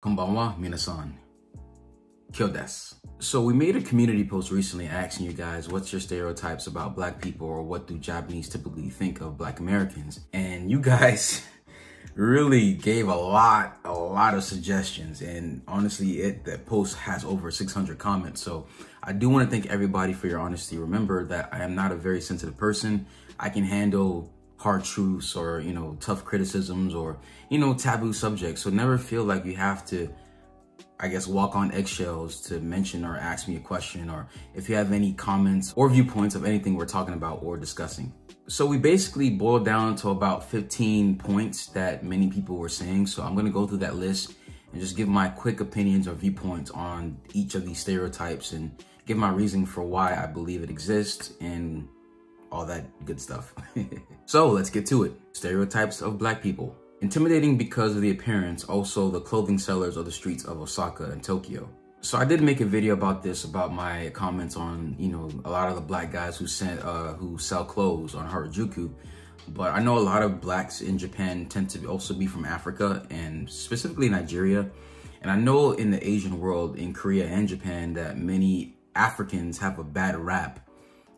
Konbanwa, minasan. Kyo desu. So we made a community post recently asking you guys, what's your stereotypes about Black people, or what do Japanese typically think of Black Americans? And you guys really gave a lot of suggestions. And honestly, that post has over 600 comments. So I do want to thank everybody for your honesty. Remember that I am not a very sensitive person. I can handle hard truths or, tough criticisms or, taboo subjects. So never feel like you have to, I guess, walk on eggshells to mention or ask me a question, or if you have any comments or viewpoints of anything we're talking about or discussing. So we basically boiled down to about 15 points that many people were saying. So I'm going to go through that list and just give my quick opinions or viewpoints on each of these stereotypes and give my reasoning for why I believe it exists and all that good stuff. So let's get to it. Stereotypes of Black people. Intimidating because of the appearance, also the clothing sellers of the streets of Osaka and Tokyo. So I did make a video about this, about my comments on, a lot of the Black guys who sell clothes on Harajuku. But I know a lot of Blacks in Japan tend to also be from Africa and specifically Nigeria. And I know in the Asian world, in Korea and Japan, that many Africans have a bad rap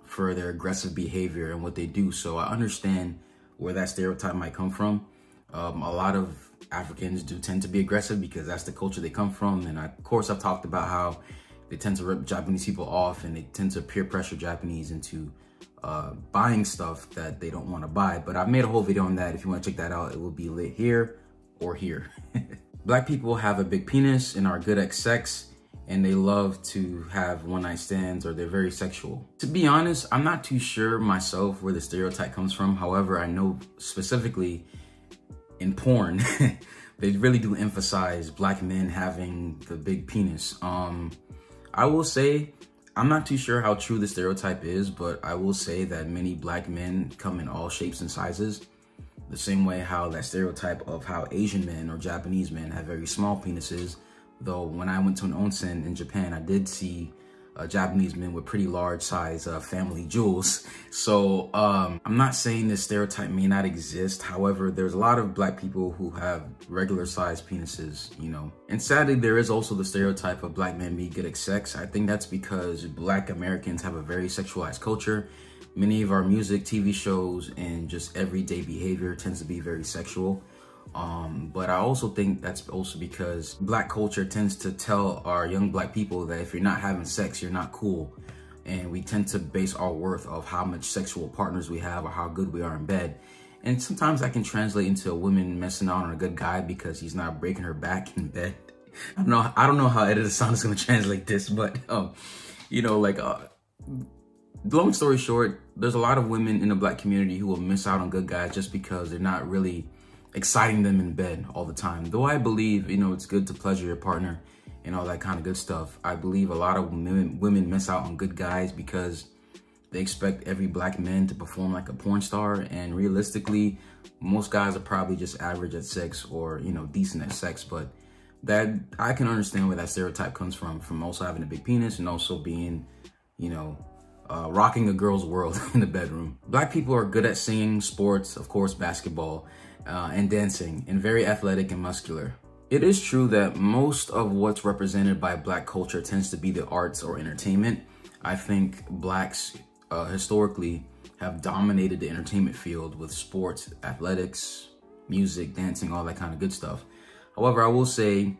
for their aggressive behavior and what they do. So I understand where that stereotype might come from. A lot of Africans do tend to be aggressive because that's the culture they come from. And of course, I've talked about how they tend to rip Japanese people off and they tend to peer pressure Japanese into buying stuff that they don't want to buy. But I've made a whole video on that. If you want to check that out, it will be lit here or here. Black people have a big penis and are good at sex, and they love to have one-night stands, or they're very sexual. To be honest, I'm not too sure myself where the stereotype comes from. However, I know specifically in porn, they really do emphasize Black men having the big penis. I will say, I'm not too sure how true the stereotype is, but I will say that many Black men come in all shapes and sizes. The same way how that stereotype of how Asian men or Japanese men have very small penises. Though when I went to an onsen in Japan, I did see Japanese men with pretty large size family jewels. So I'm not saying this stereotype may not exist. However, there's a lot of Black people who have regular sized penises, And sadly, there is also the stereotype of Black men being good at sex. I think that's because Black Americans have a very sexualized culture. Many of our music, TV shows, and just everyday behavior tends to be very sexual. But I also think that's also because Black culture tends to tell our young Black people that if you're not having sex, you're not cool. And we tend to base our worth of how much sexual partners we have or how good we are in bed. And sometimes that can translate into a woman messing out on a good guy because he's not breaking her back in bed. I don't know how Editor Sound is going to translate this, but, long story short, there's a lot of women in the Black community who will miss out on good guys just because they're not really exciting them in bed all the time. Though I believe, it's good to pleasure your partner and all that kind of good stuff. I believe a lot of women miss out on good guys because they expect every Black man to perform like a porn star. And realistically, most guys are probably just average at sex or, decent at sex. But that I can understand where that stereotype comes from also having a big penis and also being, rocking a girl's world in the bedroom. Black people are good at singing, sports, of course, basketball, and dancing, and very athletic and muscular. It is true that most of what's represented by Black culture tends to be the arts or entertainment. I think Blacks historically have dominated the entertainment field with sports, athletics, music, dancing, all that kind of good stuff. However, I will say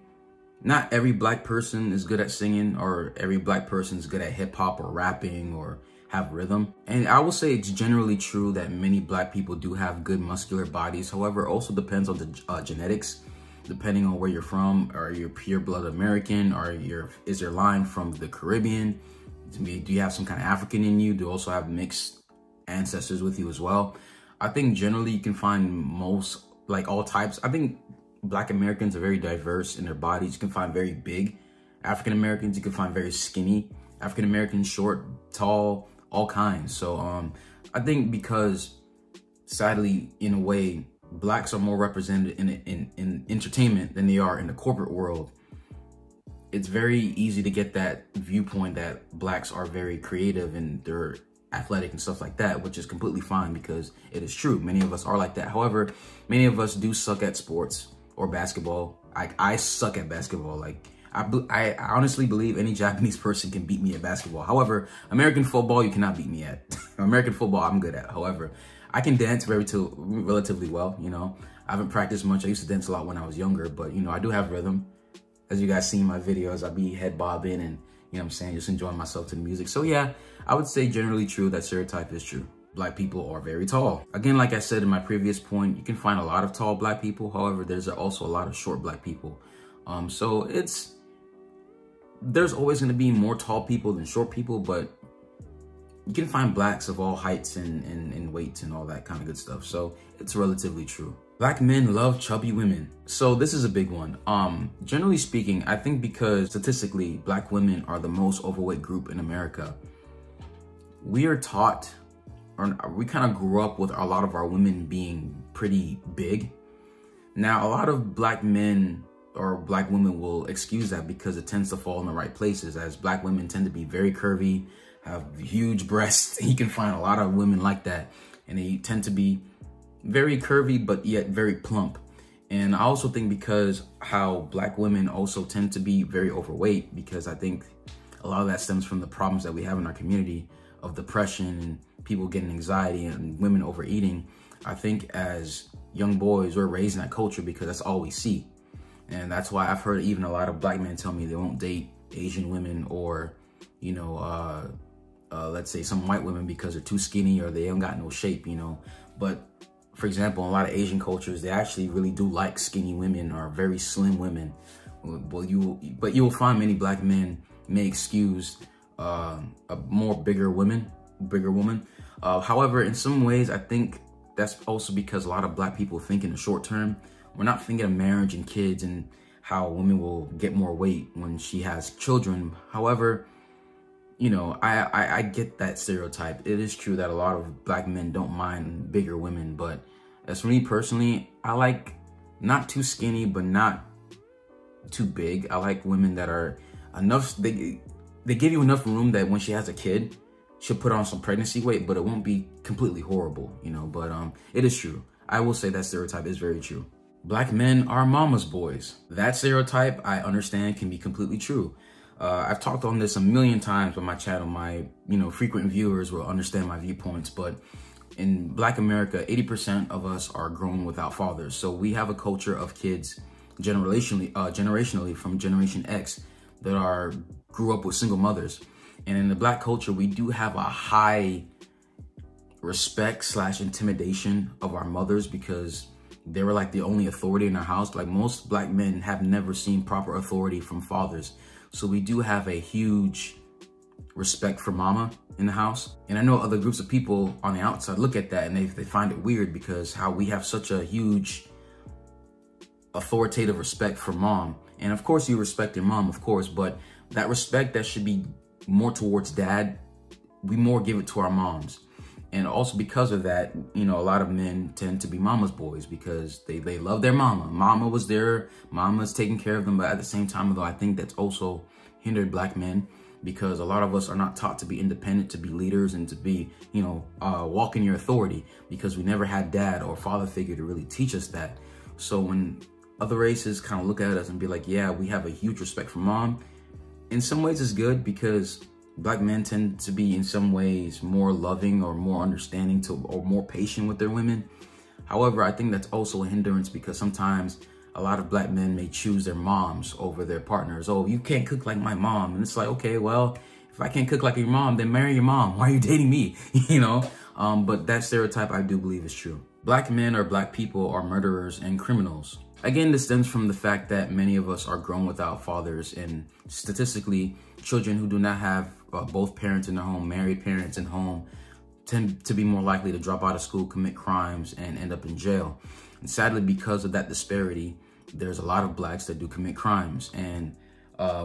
not every Black person is good at singing, or every Black person is good at hip hop or rapping or have rhythm. And I will say it's generally true that many Black people do have good muscular bodies. However, it also depends on the genetics, depending on where you're from. Are you pure blood American? Is your line from the Caribbean? Do you have some kind of African in you? Do you also have mixed ancestors with you as well? I think generally you can find all types. I think Black Americans are very diverse in their bodies. You can find very big African Americans. You can find very skinny African Americans, short, tall, all kinds. So I think because sadly, in a way, Blacks are more represented in entertainment than they are in the corporate world. It's very easy to get that viewpoint that Blacks are very creative and they're athletic and stuff like that, which is completely fine because it is true. Many of us are like that. However, many of us do suck at sports or basketball I suck at basketball. Like, I honestly believe any Japanese person can beat me at basketball. However, American football, you cannot beat me at. American football, I'm good at. However, I can dance relatively well, you know. I haven't practiced much. I used to dance a lot when I was younger, but, you know, I do have rhythm. As you guys see in my videos, I be head bobbing and, you know what I'm saying, just enjoying myself to the music. So yeah, I would say generally true that stereotype is true. Black people are very tall. Again, like I said in my previous point, you can find a lot of tall Black people. However, there's also a lot of short Black people. So there's always gonna be more tall people than short people, but you can find Blacks of all heights and weights and all that kind of good stuff. So it's relatively true. Black men love chubby women. So this is a big one. Generally speaking, I think because statistically, Black women are the most overweight group in America. We are taught, or we kind of grew up with a lot of our women being pretty big. Now, a lot of Black men or Black women will excuse that because it tends to fall in the right places, as Black women tend to be very curvy, have huge breasts. You can find a lot of women like that, and they tend to be very curvy, but yet very plump. And I also think because how Black women also tend to be very overweight, because I think a lot of that stems from the problems that we have in our community of depression and people getting anxiety and women overeating. I think as young boys, we're raised in that culture because that's all we see. And that's why I've heard even a lot of Black men tell me they won't date Asian women or, you know, let's say some white women because they're too skinny or they don't got no shape, you know. But for example, in a lot of Asian cultures, they actually really do like skinny women or very slim women. But you will find many Black men may excuse a bigger woman. However, in some ways, I think that's also because a lot of Black people think in the short term. We're not thinking of marriage and kids and how women will get more weight when she has children. However, you know, I get that stereotype. It is true that a lot of Black men don't mind bigger women, but as for me personally, I like not too skinny, but not too big. I like women that are enough, they give you enough room that when she has a kid, she'll put on some pregnancy weight, but it won't be completely horrible, you know. But it is true. I will say that stereotype is very true. Black men are mama's boys. That stereotype, I understand, can be completely true. I've talked on this a million times on my channel. My, you know, frequent viewers will understand my viewpoints, but in Black America, 80% of us are grown without fathers. So we have a culture of kids generationally from Generation X that grew up with single mothers. And in the Black culture, we do have a high respect / intimidation of our mothers because they were like the only authority in our house. Like most Black men have never seen proper authority from fathers. So we do have a huge respect for mama in the house. And I know other groups of people on the outside look at that and they find it weird because how we have such a huge authoritative respect for mom. And of course you respect your mom, of course, but that respect that should be more towards dad, we more give it to our moms. And also because of that, you know, a lot of men tend to be mama's boys because they love their mama. Mama was there, mama's taking care of them. But at the same time, though, I think that's also hindered Black men because a lot of us are not taught to be independent, to be leaders and to be, you know, walk in your authority because we never had dad or father figure to really teach us that. So when other races kind of look at us and be like, yeah, we have a huge respect for mom, in some ways it's good because Black men tend to be in some ways more loving or more understanding or more patient with their women. However, I think that's also a hindrance because sometimes a lot of Black men may choose their moms over their partners. Oh, you can't cook like my mom. And it's like, okay, well, if I can't cook like your mom, then marry your mom. Why are you dating me? You know, but that stereotype I do believe is true. Black men or Black people are murderers and criminals. Again, this stems from the fact that many of us are grown without fathers, and statistically, children who do not have both parents in their home, married parents in home, tend to be more likely to drop out of school, commit crimes, and end up in jail. And sadly, because of that disparity, there's a lot of Blacks that do commit crimes. And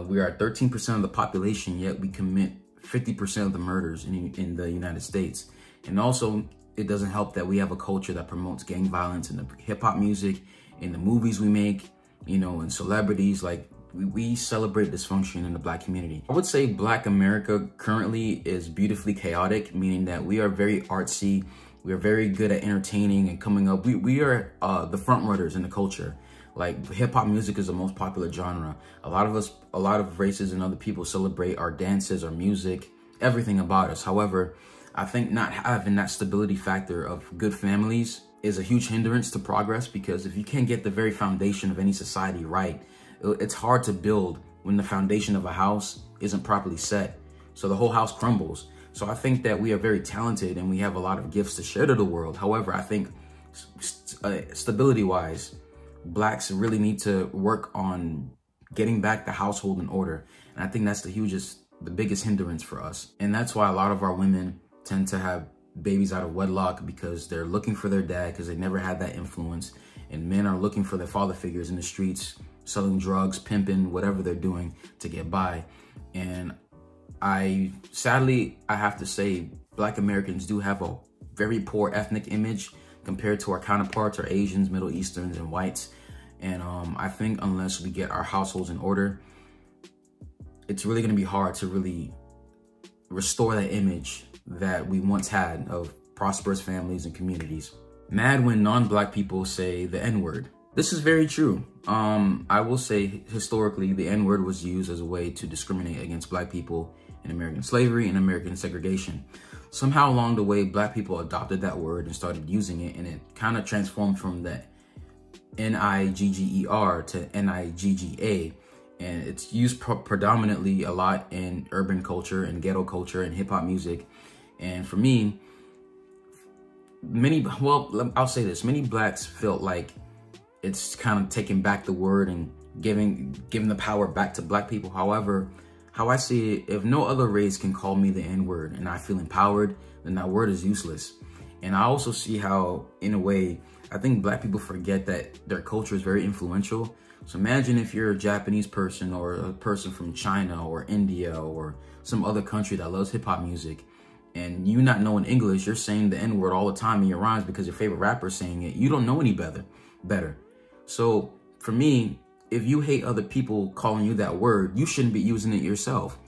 we are 13% of the population, yet we commit 50% of the murders in the United States. And also, it doesn't help that we have a culture that promotes gang violence in the hip-hop music, in the movies we make, you know, and celebrities. Like, we celebrate dysfunction in the Black community. I would say Black America currently is beautifully chaotic, meaning that we are very artsy. We are very good at entertaining and coming up. We are the front runners in the culture. Like hip hop music is the most popular genre. A lot of races and other people celebrate our dances, our music, everything about us. However, I think not having that stability factor of good families is a huge hindrance to progress, because if you can't get the very foundation of any society right, it's hard to build when the foundation of a house isn't properly set. So the whole house crumbles. So I think that we are very talented and we have a lot of gifts to share to the world. However, I think stability-wise, Blacks really need to work on getting back the household in order. And I think that's the biggest hindrance for us. And that's why a lot of our women tend to have babies out of wedlock, because they're looking for their dad because they never had that influence. And men are looking for their father figures in the streets, selling drugs, pimping, whatever they're doing to get by. And sadly, I have to say, Black Americans do have a very poor ethnic image compared to our counterparts, our Asians, Middle Easterns, and whites. And I think unless we get our households in order, it's really gonna be hard to really restore that image that we once had of prosperous families and communities. Mad when non-Black people say the N-word. This is very true. I will say historically, the N-word was used as a way to discriminate against Black people in American slavery and American segregation. Somehow along the way, Black people adopted that word and started using it, and it kind of transformed from the N-I-G-G-E-R to N-I-G-G-A. And it's used predominantly a lot in urban culture and ghetto culture and hip hop music. And for me, I'll say this, many Blacks felt like it's kind of taking back the word and giving the power back to Black people. However, how I see it, if no other race can call me the N-word and I feel empowered, then that word is useless. And I also see how, in a way, I think Black people forget that their culture is very influential. So imagine if you're a Japanese person or a person from China or India or some other country that loves hip hop music, and you not knowing English, you're saying the N-word all the time in your rhymes because your favorite rapper is saying it. You don't know any better. So for me, if you hate other people calling you that word, you shouldn't be using it yourself.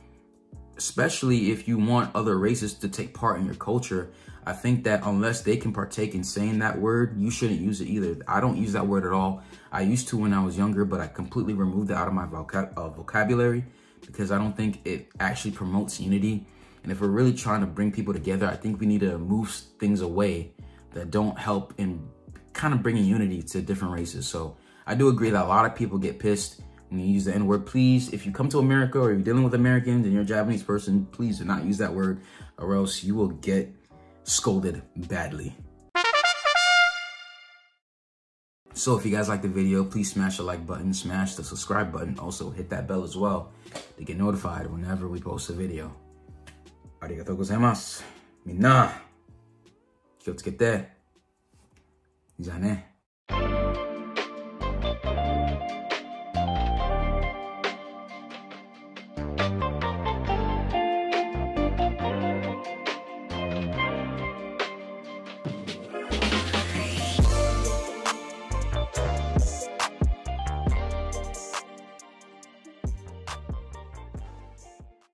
Especially if you want other races to take part in your culture. I think that unless they can partake in saying that word, you shouldn't use it either. I don't use that word at all. I used to when I was younger, but I completely removed it out of my vocabulary because I don't think it actually promotes unity. And if we're really trying to bring people together, I think we need to move things away that don't help in kind of bringing unity to different races. So I do agree that a lot of people get pissed when you use the N-word. Please, if you come to America or you're dealing with Americans and you're a Japanese person, please do not use that word, or else you will get scolded badly. So if you guys like the video, please smash the like button, smash the subscribe button. Also hit that bell as well to get notified whenever we post a video. Arigatou gozaimasu. Minna, 気をつけて。じゃあね。